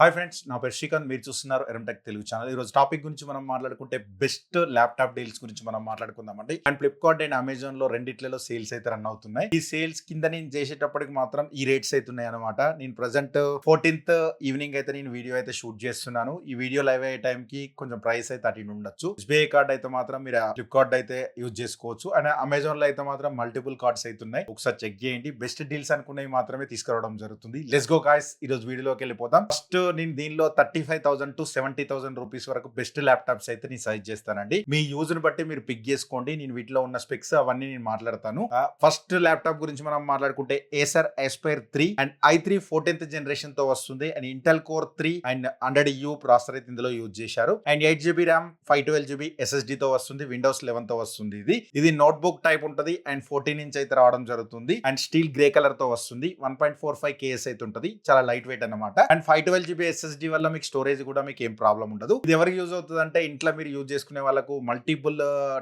Hi friends, నా పేరు శ్రీకాంత్. మీరు చూస్తున్నారు ఎరంటెక్ తెలుగు ఛానల్. ఈరోజు టాపిక్ గురించి మనం మాట్లాడుకుంటే బెస్ట్ ల్యాప్టాప్ డీల్స్ గురించి మనం మాట్లాడుకుందామండి. అండ్ ఫ్లిప్కార్ట్ అండ్ అమెజాన్ లో రెండిట్లలో సేల్స్ అయితే రన్ అవుతున్నాయి. ఈ సేల్స్ కింద నేను చేసేటప్పటికి మాత్రం ఈ రేట్స్ అయితే ఉన్నాయి అనమాట. నేను ప్రెసెంట్ 14th ఈవినింగ్ అయితే నేను వీడియో అయితే షూట్ చేస్తున్నాను. ఈ వీడియో లైవ్ అయ్యే టైం కి కొంచెం ప్రైస్ అయితే అటు ఉండొచ్చు. ఎస్బీఐ కార్డ్ అయితే మాత్రం మీరు ఫ్లిప్కార్ట్ అయితే యూజ్ చేసుకోవచ్చు. అండ్ అమెజాన్ లో అయితే మాత్రం మల్టిపుల్ కార్డ్స్ అయితే ఉన్నాయి. ఒకసారి చెక్ చేయండి. బెస్ట్ డీల్స్ అనుకున్నవి మాత్రమే తీసుకురావడం జరుగుతుంది. లెట్స్ గో గాయ్స్, ఈ రోజు వీడియోలోకి వెళ్ళిపోతాం. ఫస్ట్ నేను దీనిలో 35,000 to 70,000 రూపీస్ వరకు బెస్ట్ ల్యాప్టాప్స్ అయితే నేను సజెస్ట్ చేస్తానండి. మీ యూజ్ ని బట్టి మీరు పిక్ చేసుకోండి. నేను వీటిలో ఉన్న స్పెక్స్ అవన్నీ నేను మాట్లాడతాను. ఫస్ట్ ల్యాప్టాప్ గురించి మనం మాట్లాడుకుంటే Acer Aspire 3 and i3 14th generation తో వస్తుంది. And Intel core 3 and 100U processor అయితే ఇందులో యూజ్ చేశారు. And 8GB RAM 512GB SSD తో వస్తుంది. విండోస్ 11 తో వస్తుంది. ఇది నోట్బుక్ టైప్ ఉంటుంది. అండ్ 14 ఇంచ్ అయితే రావడం జరుగుతుంది. అండ్ స్టీల్ గ్రే కలర్ తో వస్తుంది. 1.45 KS అయితే ఉంటుంది. చాలా లైట్ వెయిట్ అన్నమాట. అండ్ 512GB SSD వల్ల మీకు స్టోరేజ్ కూడా మీకు ఏం ప్రాబ్లం ఉండదు. ఇది ఎవరికి యూజ్ అవుతుంది అంటే ఇంట్లో మీరు యూజ్ చేసుకునే వాళ్ళకు మల్టిపుల్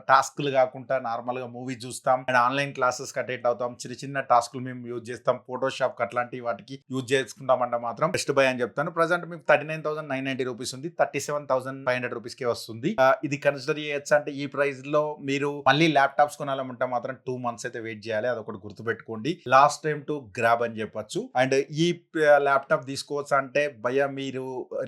టాస్క్లు కాకుండా నార్మల్ గా మూవీ చూస్తాం అండ్ ఆన్లైన్ క్లాసెస్ అటెండ్ అవుతాం. చిన్న చిన్న టాస్క్లు మేము యూజ్ చేస్తాం. ఫోటోషాప్ అట్లాంటి వాటికి యూజ్ చేసుకుంటామంటే మాత్రం బెస్ట్ బై అని చెప్తాను. ప్రజెంట్ మీకు 39,990 రూపీస్ ఉంది. 37,500 రూపీస్ కే వస్తుంది. ఇది కన్సిడర్ చేయొచ్చు అంటే ఈ ప్రైస్ లో మీరు మళ్ళీ ల్యాప్టాప్స్ కొనాలంటే మాత్రం 2 months అయితే వెయిట్ చేయాలి. అదొకటి గుర్తుపెట్టుకోండి. లాస్ట్ టైం టు గ్రాబ్ అని చెప్పొచ్చు. అండ్ ఈ ల్యాప్టాప్ తీసుకోవచ్చు అంటే భయ మీరు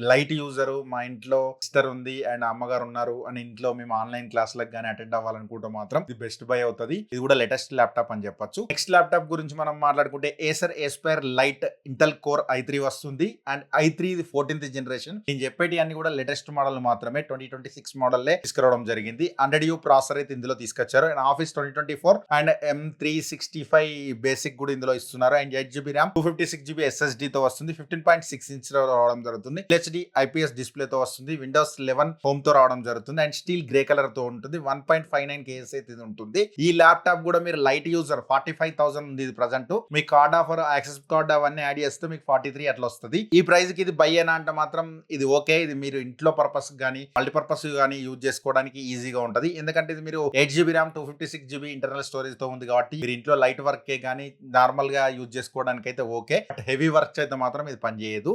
లైట్ యూజర్, మా ఇంట్లో సిస్టర్ ఉంది అండ్ అమ్మగారు ఉన్నారు అని ఇంట్లో మేము ఆన్లైన్ క్లాసులకు కానీ అటెండ్ అవ్వాలనుకుంటే మాత్రం ఇది బెస్ట్ బై అవుతుంది. ఇది కూడా లేటెస్ట్ ల్యాప్టాప్ అని చెప్పొచ్చు. నెక్స్ట్ ల్యాప్టాప్ గురించి మనం మాట్లాడుకుంటే Acer Aspire light Intel core i3 వస్తుంది. అండ్ i3 ఇది 14th జనరేషన్. నేను చెప్పేటి అన్ని కూడా లేటెస్ట్ మోడల్ మాత్రమే 2026 మోడల్ తీసుకురావడం జరిగింది. 100U ప్రాసెసర్ అయితే ఇందులో తీసుకొచ్చారు. And office 2024 and M365 basic కూడా ఇందులో ఇస్తున్నారు. And 8GB RAM 256GB SSD తో వస్తుంది. 15.6 ఇంచ్ రావడం జరుగుతుంది. HD IPS డిస్ప్లే తో వస్తుంది. విండోస్ 11 హోమ్ తో రావడం జరుగుతుంది. అండ్ స్టీల్ గ్రే కలర్ తో ఉంటుంది. 1.59 KS అయితే ఇది ఉంటుంది. ఈ ల్యాప్టాప్ కూడా మీరు లైట్ యూజర్ 45,000 ఉంది ఇది ప్రజెంట్. మీ కార్డ్ ఆఫర్ యాక్సెస్ కార్డ్ అవన్నీ యాడ్ చేస్తే మీకు 43 అట్లా వస్తుంది. ఈ ప్రైస్ కి ఇది బై అయినా అంటే మాత్రం ఇది ఓకే. ఇది మీరు ఇంట్లో పర్పస్ గానీ మల్టీపర్పస్ గానీ యూజ్ చేసుకోవడానికి ఈజీగా ఉంటది. ఎందుకంటే ఇది మీరు 8GB RAM 256GB internal storage తో ఉంది కాబట్టి మీరు ఇంట్లో లైట్ వర్క్ కే గానీ నార్మల్ గా యూజ్ చేసుకోవడానికి అయితే ఓకే. బట్ హెవీ వర్క్ అయితే మాత్రం ఇది పనిచేయదు.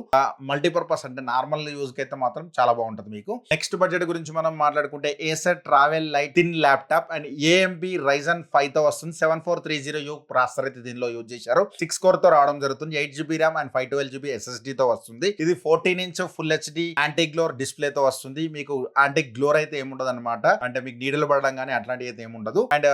మల్టీపర్పస్ అంటే నార్మల్ యూజ్ కి అయితే మాత్రం చాలా బాగుంటుంది మీకు. నెక్స్ట్ బడ్జెట్ గురించి మనం మాట్లాడుకుంటే Acer travel light thin laptop and AMD Ryzen 5 తో వస్తుంది. 7430U ప్రాసెసర్ అయితే దీనిలో యూజ్ చేశారు. 6 కోర్ తో రావడం జరుగుతుంది. 8GB RAM and 512GB SSD తో వస్తుంది. ఇది 14 inch full HD anti గ్లోర్ display తో వస్తుంది. మీకు యాంటీ గ్లోర్ అయితే ఏముండదు అనమాట. అంటే మీకు నీడలు పడడం కానీ అట్లాంటి అయితే ఏముండదు. అండ్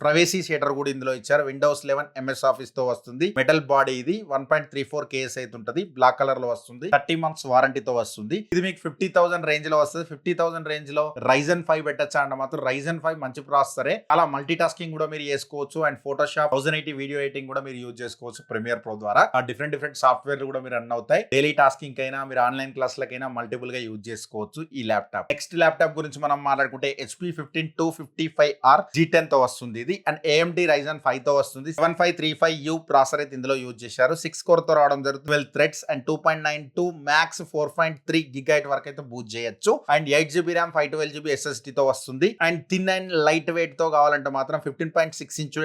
ప్రైవసీ షేటర్ కూడా ఇందులో ఇచ్చారు. విండోస్ 11 MS ఆఫీస్ తో వస్తుంది. మెటల్ బాడీ ఇది 1.34 KS అయితే ఉంటుంది. బ్లాక్ కలర్ లో వస్తుంది. 30 months వారంటీతో వస్తుంది. ఇది మీకు 50,000 రేంజ్ లో వస్తుంది. 50,000 రేంజ్ లో Ryzen 5 పెట్టచ్చా అంటే మాత్రం Ryzen 5 మంచి ప్రాసెసరే. అలా మల్టీ టాస్కింగ్ కూడా మీరు చేసుకోవచ్చు. అండ్ ఫోటోషాప్ 1080 వీడియో ఎడిటింగ్ కూడా మీరు యూజ్ చేసుకోవచ్చు ప్రీమియర్ ప్రో ద్వారా. డిఫరెంట్ సాఫ్ట్వేర్ కూడా మీరు రన్ అవుతాయి. డైలీ టాస్కింగ్ కైనా మీరు ఆన్లైన్ క్లాసులకైనా మల్టిపుల్ గా యూజ్ చేసుకోవచ్చు ఈ ల్యాప్టాప్. నెక్స్ట్ ల్యాప్టాప్ గురించి మనం మాట్లాడుకుంటే HP 15255R G10 తో వస్తుంది ఇది. అండ్ AMD Ryzen 5 తో వస్తుంది. 7535U ప్రాసెసర్ అయితే ఇందులో యూజ్ చేశారు. 6 కోర్ తో రావడం జరుగుతుంది. 12 థ్రెడ్స్ అండ్ 2.92 మ్యాక్స్ 4.3 GHz వరకు అయితే బూస్ట్ చేయొచ్చు. And 8GB RAM 512GB SSD తో వస్తుంది. And thin and light weight తో కావాలంటే మాత్రం 15.6 ఇంచ్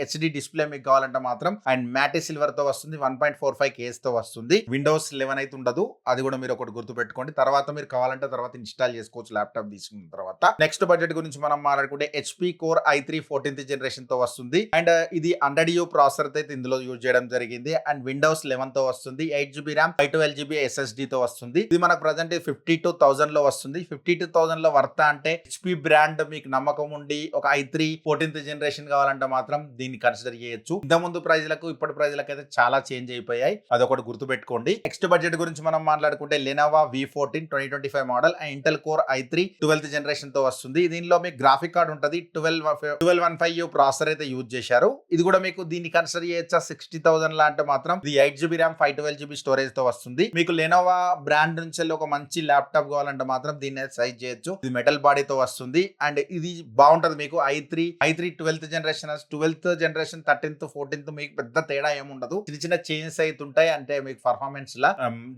HD డిస్ప్లే మీకు కావాలంటే మాత్రం అండ్ మ్యాటి సిల్వర్ తో వస్తుంది. 1.45 KS తో వస్తుంది. విండోస్ 11 అయితే ఉండదు. అది కూడా మీరు ఒకటి గుర్తుపెట్టుకోండి. తర్వాత మీరు కావాలంటే తర్వాత ఇన్స్టాల్ చేసుకోవచ్చు ల్యాప్టాప్ తీసుకున్న తర్వాత. నెక్స్ట్ బడ్జెట్ గురించి మనం మాట్లాడుకుంటే HP core i3 14th generation తో వస్తుంది. అండ్ ఇది 100U ప్రాసెసర్ అయితే ఇందులో యూజ్ చేయడం జరిగింది. అండ్ విండోస్ 11 తో వస్తుంది. 8GB ర్యామ్ 512GB SSD తో వస్తుంది. ఇది మనకు ప్రజెంట్ 52,000 లో వస్తుంది. 52,000 లో వర్త అంటే HP బ్రాండ్ మీకు నమ్మకం ఉండి ఒక i3 14th జనరేషన్ కావాలంటే మాత్రం దీన్ని కన్సిడర్ చేయొచ్చు. ఇంత ముందు ప్రైజ్లకు ఇప్పటి ప్రైజ్లకు అయితే చాలా చేంజ్ అయిపోయాయి. అదొకటి గుర్తుపెట్టుకోండి. నెక్స్ట్ బడ్జెట్ గురించి మనం మాట్లాడుకుంటే Lenovo V14 2025 model and Intel core i3 12th generation తో వస్తుంది. దీనిలో మీకు గ్రాఫిక్ కార్డ్ ఉంటుంది. 1215U ప్రాసెసర్ అయితే యూజ్ చేశారు. ఇది కూడా మీకు దీన్ని కన్సిడర్ చేయొచ్చా 60,000 లా అంటే మాత్రం ఇది 8GB ర్యామ్ 512GB స్టోరేజ్ తో వస్తుంది. మీకు Lenovo బ్రాండ్ నుంచి ఒక మంచి ల్యాప్టాప్ కావాలంటే మాత్రం దీన్ని సైజ్ చేయొచ్చు. ఇది మెటల్ బాడీతో వస్తుంది. అండ్ ఇది బాగుంటది మీకు i3 12th generation 12th generation 13th 14th మీకు పెద్ద తేడా ఏముండదు. చిన్న చేంజెస్ అయితే ఉంటాయి. అంటే మీకు పర్ఫార్మెన్స్ లా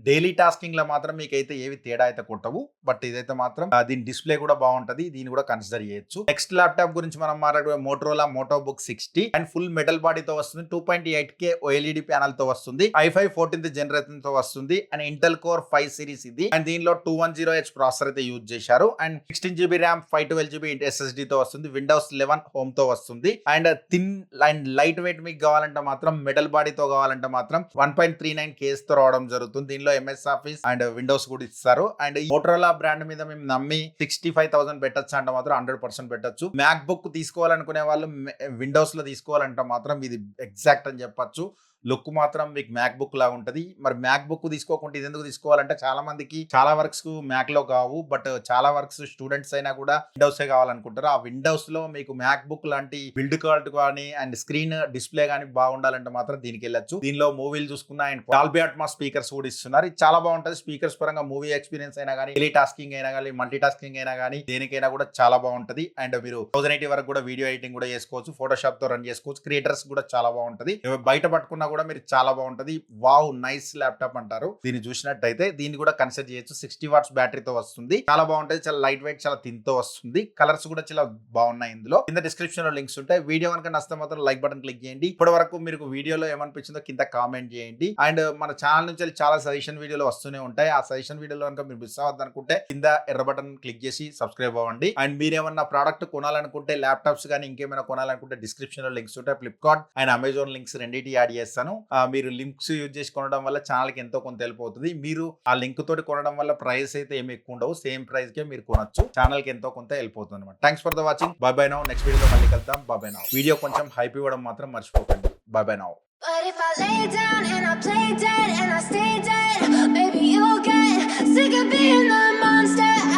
డైలీ టాస్కింగ్ లో మాత్రం మీకు అయితే ఏవి తేడా అయితే కొట్టవు. బట్ ఇదైతే మాత్రం దీని డిస్ప్లే కూడా బాగుంటది. దీన్ని కూడా కన్సిడర్ చేయొచ్చు. నెక్స్ట్ ల్యాప్టాప్ గురించి మనం మాట్లాడే మోటరోలా మోటోబుక్ 60 అండ్ ఫుల్ మెటల్ బాడీతో వస్తుంది. 2.8K OLED ప్యానల్ తో వస్తుంది. i5 14th జనరేషన్ తో వస్తుంది. అండ్ ఇంటెల్ కోర్ 5 సిరీస్ ఇది. అండ్ దీనిలో 210H ప్రాసెసర్ అయితే యూజ్ చేశారు. And 16GB RAM 512GB SSD తో వస్తుంది. విండోస్ 11 హోమ్ తో వస్తుంది. And thin and light weight మీకు కావాలంటే మాత్రం మెటల్ బాడీతో కావాలంటే మాత్రం 1.39 కేస్ తో రావడం జరుగుతుంది. దీనిలో MS ఆఫీస్ అండ్ విండోస్ కూడా ఇస్తారు. అండ్ ఈ మోటరోలా బ్రాండ్ మీద మేము నమ్మి 65,000 పెట్టచ్చు అంటే మాత్రం 100% పెట్టచ్చు. మ్యాక్ బుక్ తీసుకోవాలనుకునే వాళ్ళు విండోస్ లో తీసుకోవాలంటే మాత్రం ఇది ఎగ్జాక్ట్ అని చెప్పొచ్చు. లుక్ మాత్రం మీకు మ్యాక్ బుక్ లాగా ఉంటది. మరి మ్యాక్ బుక్ తీసుకోకుండా ఇది ఎందుకు తీసుకోవాలంటే చాలా మందికి చాలా వర్క్స్ మ్యాక్ లో కావు, బట్ చాలా వర్క్స్ స్టూడెంట్స్ అయినా కూడా విండోస్ కావాలనుకుంటారు. ఆ విండోస్ లో మీకు మ్యాక్ బుక్ లాంటి బిల్డ్ క్వాలిటీ కానీ అండ్ స్క్రీన్ డిస్ప్లే కానీ బాగుండాలంటే మాత్రం దీనికి వెళ్ళొచ్చు. దీనిలో మూవీలు చూసుకున్నా అండ్ డాల్బీ అట్మాస్ స్పీకర్స్ కూడా ఇస్తున్నారు. ఇది చాలా బాగుంటది. స్పీకర్స్ పరంగా మూవీ ఎక్స్పీరియన్స్ అయినా కానీ, టెలి టాస్కింగ్ అయినా కానీ, మల్టీ టాస్కింగ్ అయినా కానీ, దేనికైనా కూడా చాలా బాగుంటది. అండ్ మీరు 1080 వరకు కూడా వీడియో ఎడిటింగ్ కూడా చేసుకోవచ్చు, ఫోటోషాప్ తో రన్ చేసుకోవచ్చు. క్రియేటర్స్ కూడా చాలా బాగుంటది. బయట పట్టుకున్నా కూడా మీరు చాలా బాగుంటది. వావ్, నైస్ ల్యాప్టాప్ అంటారు. దీన్ని చూసినట్టయితే దీన్ని కూడా కన్సిడర్ చేయొచ్చు. 60 వాట్స్ బ్యాటరీతో వస్తుంది. చాలా బాగుంటది. చాలా లైట్ వెయిట్, చాలా థిన్ తో వస్తుంది. కలర్స్ కూడా చాలా బాగున్నాయి. ఇందులో కింద డిస్క్రిప్షన్ లో లింక్స్ ఉంటాయి. వీడియో కనుక నచ్చితే మాత్రం లైక్ బటన్ క్లిక్ చేయండి. ఇప్పటి వరకు మీకు వీడియోలో ఏమనిపించిందో కింద కామెంట్ చేయండి. అండ్ మన ఛానల్ నుంచి చాలా సజెషన్ వీడియోలు వస్తూనే ఉంటాయి. ఆ సజెషన్ వీడియోలో కనుక మీరు మిస్ అవ్వద్దు అనుకుంటే కింద ఎర్ర బటన్ క్లిక్ చేసి సబ్స్క్రైబ్ అవ్వండి. అండ్ మీరేమన్నా ప్రోడక్ట్ కొనాలనుకుంటే, ల్యాప్టాప్స్ కానీ ఇంకేమైనా కొనాలనుకుంటే డిస్క్రిప్షన్ లో లింక్స్ ఉంటాయి. ఫ్లిప్కార్ట్ అండ్ అమెజాన్ లింక్స్ రెండింటి యాడ్ చేస్తాను. మీరు లింక్స్ యూజ్ చేసి కొనడం వల్ల ఛానల్ కి ఎంతో కొంత హెల్ప్ అవుతుంది. మీరు ఆ లింక్ తోటి కొనడం వల్ల ప్రైస్ అయితే ఏమి ఎక్కువ ఉండవు. సేమ్ ప్రైస్ కే మీరు కొనొచ్చు. ఛానల్ కి ఎంతో కొంత హెల్ప్ అవుతుంది అనమాట. Thanks for the watching. By by now. Next వీడియోలో మళ్ళీ కలుద్దాం. By by now. వీడియో కొంచెం హైప్ ఇవ్వడం మాత్రం మర్చిపోకండి. By by now. But if I lay down and I play dead and I stay dead, maybe you'll get sick of being the monster.